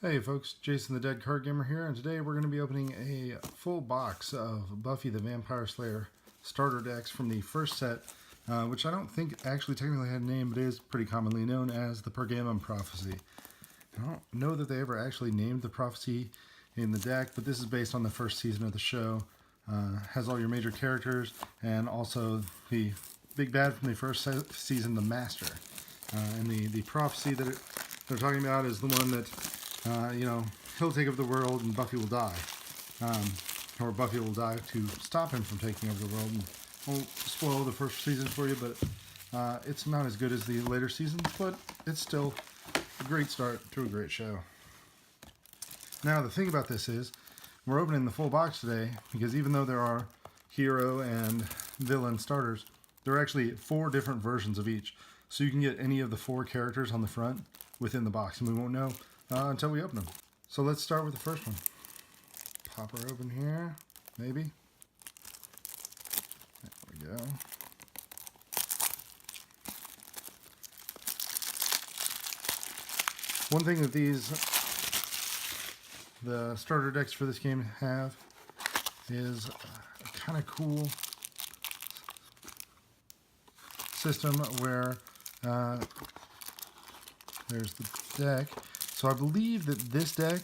Hey folks, Jason the Dead Card Gamer here, and today we're going to be opening a full box of Buffy the Vampire Slayer starter decks from the first set, which I don't think actually technically had a name, but is pretty commonly known as the Pergamum Prophecy. I don't know that they ever actually named the prophecy in the deck, but this is based on the first season of the show. Has all your major characters, and also the big bad from the first season, the Master. And the prophecy that they're talking about is the one that he'll take over the world and Buffy will die. Or Buffy will die to stop him from taking over the world. And won't spoil the first season for you, but it's not as good as the later seasons, but it's still a great start to a great show. Now, the thing about this is, we're opening the full box today, because even though there are hero and villain starters, there are actually 4 different versions of each. So you can get any of the 4 characters on the front within the box, and we won't know until we open them. So let's start with the first one. Pop her open here, maybe. There we go. One thing that the starter decks for this game have is a kind of cool system where there's the deck. So I believe that this deck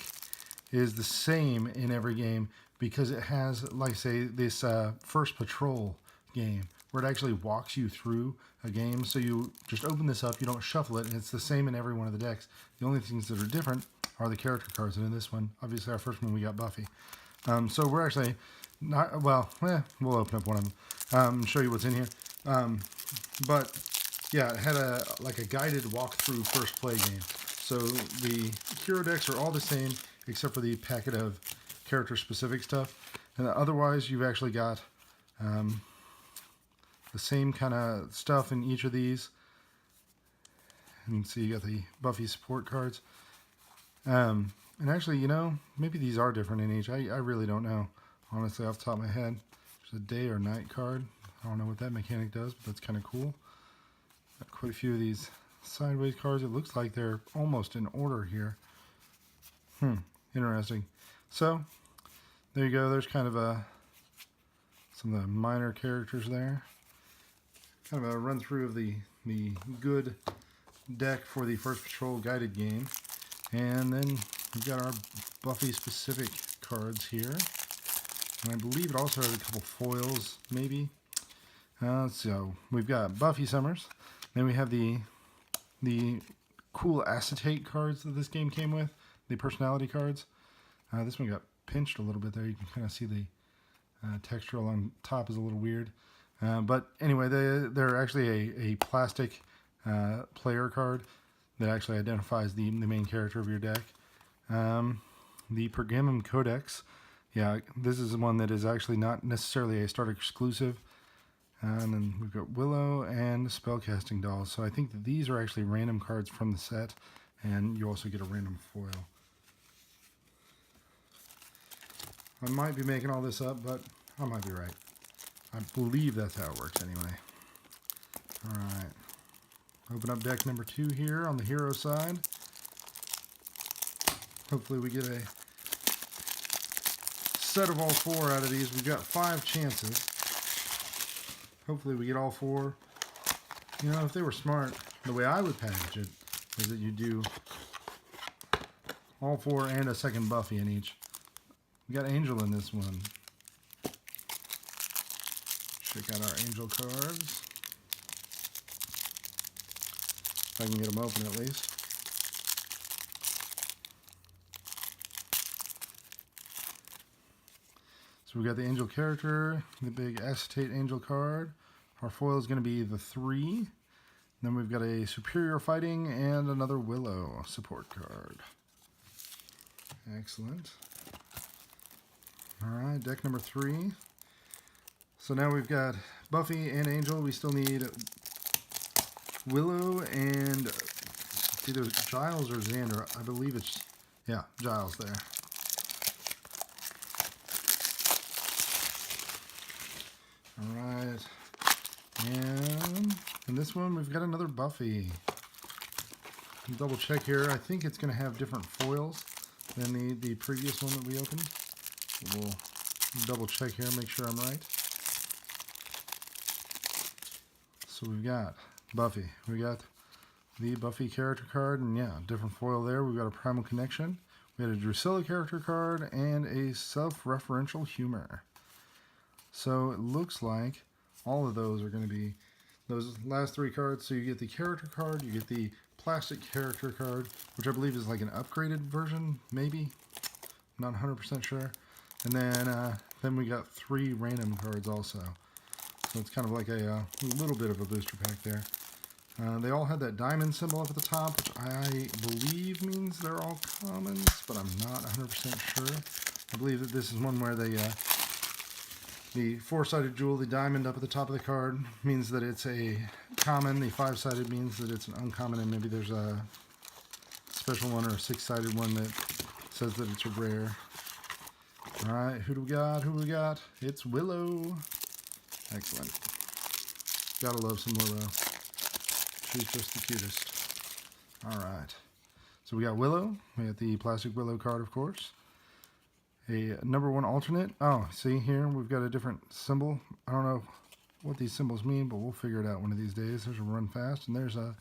is the same in every game because it has, like say, this first patrol game where it actually walks you through a game. So you just open this up, you don't shuffle it, and it's the same in every one of the decks. The only things that are different are the character cards, and in this one, obviously our first one, we got Buffy. So we're actually not, well, we'll open up one of them, show you what's in here. But yeah, it had a guided walkthrough first play game. So the hero decks are all the same except for the packet of character specific stuff, and otherwise you've actually got the same kind of stuff in each of these. And so you got the Buffy support cards, and actually, maybe these are different in each. I really don't know, honestly, off the top of my head. There's a day or night card. I don't know what that mechanic does, but that's kind of cool. Got quite a few of these sideways cards. It looks like they're almost in order here. Interesting. So there you go. There's kind of some of the minor characters there. Kind of a run through of the good deck for the first patrol guided game. And then we've got our Buffy specific cards here. And I believe it also has a couple foils, maybe. So we've got Buffy Summers. Then we have the cool acetate cards that this game came with, the personality cards. This one got pinched a little bit there. You can kind of see the texture along top is a little weird. But anyway, they're actually a plastic player card that actually identifies the main character of your deck. The Pergamum Codex. Yeah, this is one that is actually not necessarily a starter exclusive. And then we've got Willow and Spellcasting Dolls. So I think that these are actually random cards from the set, and you also get a random foil. I might be making all this up, but I might be right. I believe that's how it works anyway. Alright. Open up deck number 2 here on the hero side. Hopefully we get a set of all 4 out of these. We've got 5 chances. Hopefully we get all 4. If they were smart, the way I would package it is that you do all 4 and a second Buffy in each. We got Angel in this one. Check out our Angel cards. If I can get them open at least. So we got the Angel character, the big acetate Angel card. Our foil is going to be the 3. Then we've got a Superior Fighting and another Willow support card. Excellent. Alright, deck number 3. So now we've got Buffy and Angel. We still need Willow and it's either Giles or Xander. I believe it's, yeah, Giles there. Alright, and in this one we've got another Buffy. Double check here, I think it's going to have different foils. than the previous one that we opened. We'll double check here, make sure I'm right. So we've got Buffy. We got the Buffy character card, and yeah, different foil there. We've got a Primal Connection. We had a Drusilla character card and a self-referential humor. So it looks like all of those are going to be those last three cards. So you get the character card, you get the plastic character card, which I believe is like an upgraded version, maybe. Not 100% sure. And then we got 3 random cards also. So it's kind of like a little bit of a booster pack there. They all had that diamond symbol up at the top, which I believe means they're all commons, but I'm not 100% sure. I believe that this is one where the 4-sided jewel, the diamond up at the top of the card, means that it's a common. The 5-sided means that it's an uncommon, and maybe there's a special one or a 6-sided one that says that it's a rare. Alright, who do we got? Who do we got? It's Willow. Excellent. Gotta love some Willow. She's just the cutest. Alright. So we got Willow. We got the plastic Willow card, of course. A #1 alternate. Oh, see here, we've got a different symbol. I don't know what these symbols mean, but we'll figure it out one of these days. There's a Run Fast, and there's a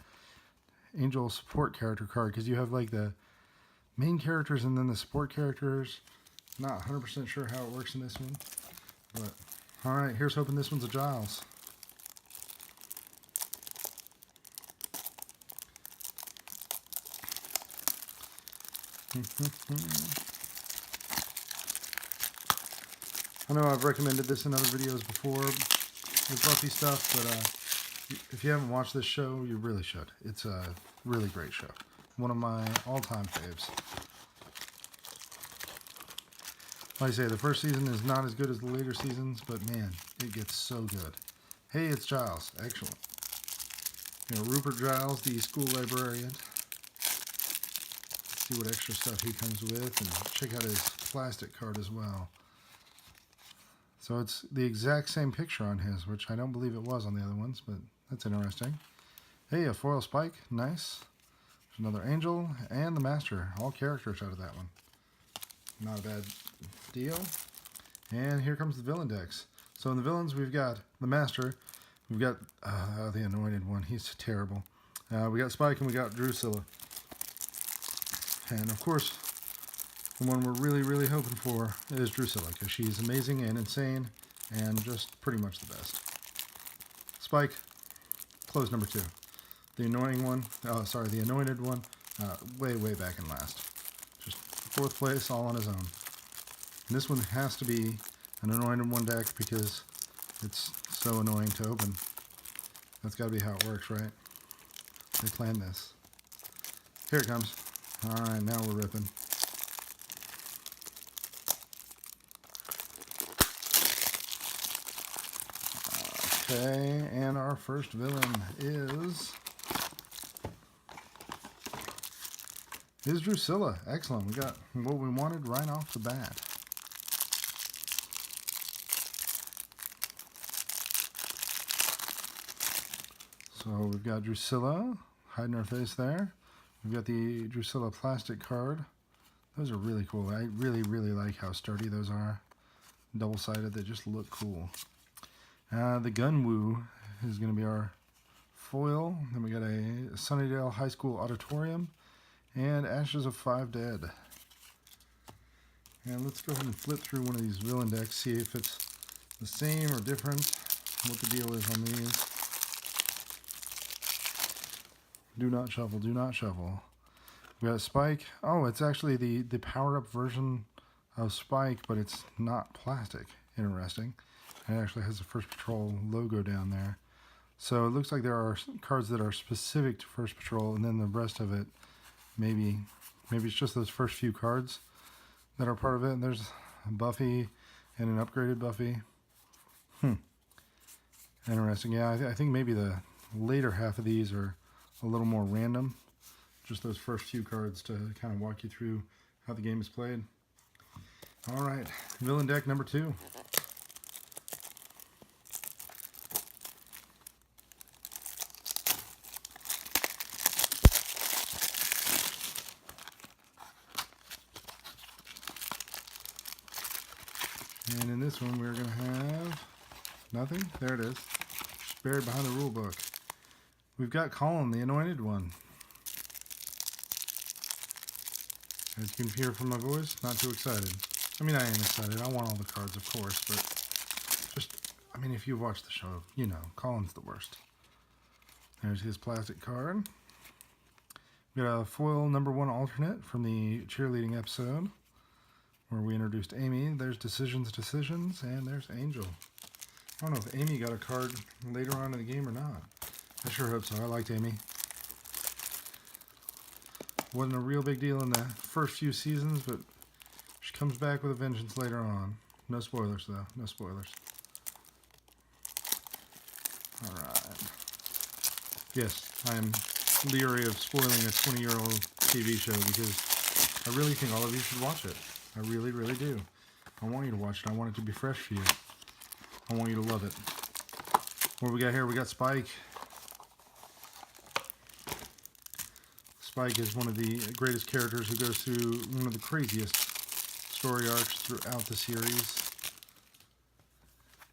Angel support character card, because you have like the main characters and then the support characters. Not 100% sure how it works in this one. But, alright, here's hoping this one's a Giles. I know I've recommended this in other videos before with Buffy stuff, but if you haven't watched this show, you really should. It's a really great show. One of my all-time faves. Like I say, the first season is not as good as the later seasons, but man, it gets so good. Hey, it's Giles. Excellent. You know, Rupert Giles, the school librarian. Let's see what extra stuff he comes with, and check out his plastic card as well. So it's the exact same picture on his, which I don't believe it was on the other ones, but that's interesting. Hey, a foil Spike. Nice. There's another Angel, and the Master. All characters out of that one. Not a bad deal. And here comes the villain decks. So in the villains, we've got the Master. We've got the Anointed one. He's terrible. We got Spike, and we got Drusilla. And of course, the one we're really, really hoping for is Drusilla, because she's amazing and insane and just pretty much the best. Spike, close #2. The annoying one, the Anointed one, way, way back in last. Just 4th place, all on his own. And this one has to be an Anointed one deck because it's so annoying to open. That's got to be how it works, right? They planned this. Here it comes. Alright, now we're ripping. Okay, and our first villain is Drusilla. Excellent. We got what we wanted right off the bat. So we've got Drusilla hiding her face there. We've got the Drusilla plastic card. Those are really cool. I really, really like how sturdy those are. Double-sided, they just look cool. The Gunwoo is going to be our foil. Then we got a Sunnydale High School Auditorium and Ashes of 5 Dead. And let's go ahead and flip through one of these villain decks, see if it's the same or different, what the deal is on these. Do not shuffle, do not shuffle. We got Spike. Oh, it's actually the power-up version of Spike, but it's not plastic. Interesting. It actually has the First Patrol logo down there. So it looks like there are cards that are specific to First Patrol, and then the rest of it, maybe it's just those first few cards that are part of it. And there's Buffy and an upgraded Buffy. Interesting. Yeah, I think maybe the later half of these are a little more random. Just those first few cards to kind of walk you through how the game is played. All right, villain deck #2. And in this one, we're going to have nothing. There it is. Just buried behind the rule book. We've got Colin, the Anointed One. As you can hear from my voice, not too excited. I mean, I am excited. I want all the cards, of course, but just, I mean, if you've watched the show, you know, Colin's the worst. There's his plastic card. We got a foil #1 alternate from the cheerleading episode where we introduced Amy. There's Decisions, and there's Angel. I don't know if Amy got a card later on in the game or not. I sure hope so. I liked Amy. Wasn't a real big deal in the first few seasons, but she comes back with a vengeance later on. No spoilers, though. No spoilers. Alright. Yes, I'm leery of spoiling a 20-year-old TV show because I really think all of you should watch it. I really, really do. I want you to watch it. I want it to be fresh for you. I want you to love it. What do we got here? We got Spike. Spike is one of the greatest characters who goes through one of the craziest story arcs throughout the series.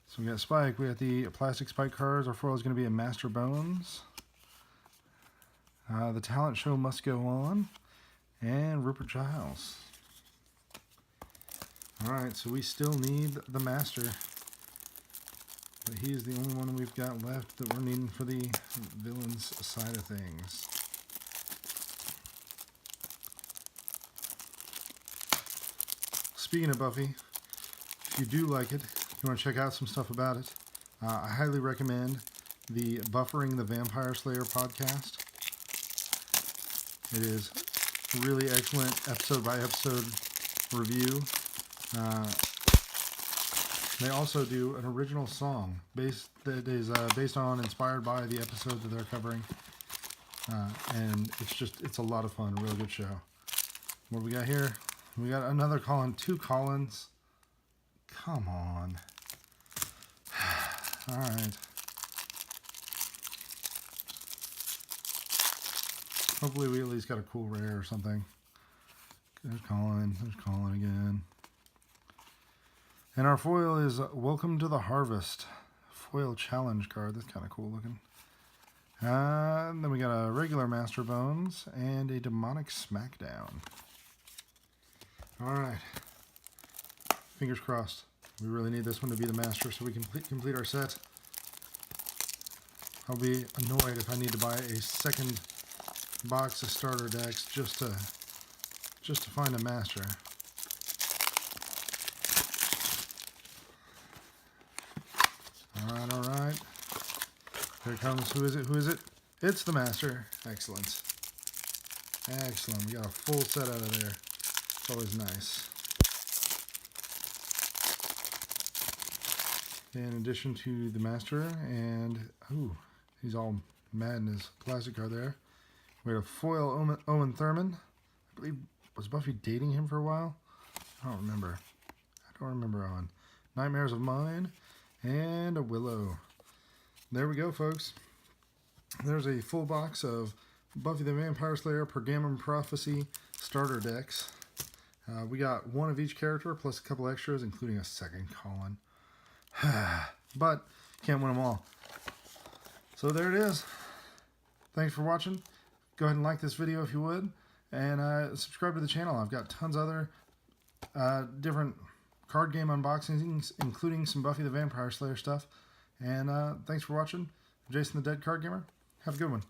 So we got Spike. We got the plastic Spike cards. Our foil is going to be a Master Bones. The talent show must go on. And Rupert Giles. Alright, so we still need the Master. But he's the only one we've got left that we're needing for the villains side of things. Speaking of Buffy, if you do like it, you want to check out some stuff about it, I highly recommend the Buffering the Vampire Slayer podcast. It is a really excellent episode by episode review. They also do an original song that is inspired by the episode that they're covering, and it's a lot of fun. A really good show. What do we got here? We got another Colin, 2 Collins. Come on. All right. Hopefully we at least got a cool rare or something. There's Colin. There's Colin again. And our foil is Welcome to the Harvest. Foil challenge card. That's kind of cool looking. Then we got a regular Master Bones and a Demonic Smackdown. Alright. Fingers crossed. We really need this one to be the master so we can complete our set. I'll be annoyed if I need to buy a second box of starter decks just to find a master. Alright, alright. Here it comes. Who is it? Who is it? It's the master. Excellent. Excellent. We got a full set out of there. It's always nice. In addition to the master, and ooh, he's all mad in his plastic card there. We have a foil Owen Thurman. I believe, was Buffy dating him for a while? I don't remember. Owen. Nightmares of Mine, and a Willow. There we go, folks. There's a full box of Buffy the Vampire Slayer Pergamum Prophecy starter decks. We got one of each character plus a couple extras, including a second Colin. But can't win them all. So there it is. Thanks for watching. Go ahead and like this video if you would, and subscribe to the channel. I've got tons of other different card game unboxings, including some Buffy the Vampire Slayer stuff. And thanks for watching. I'm Jason the Dead Card Gamer. Have a good one.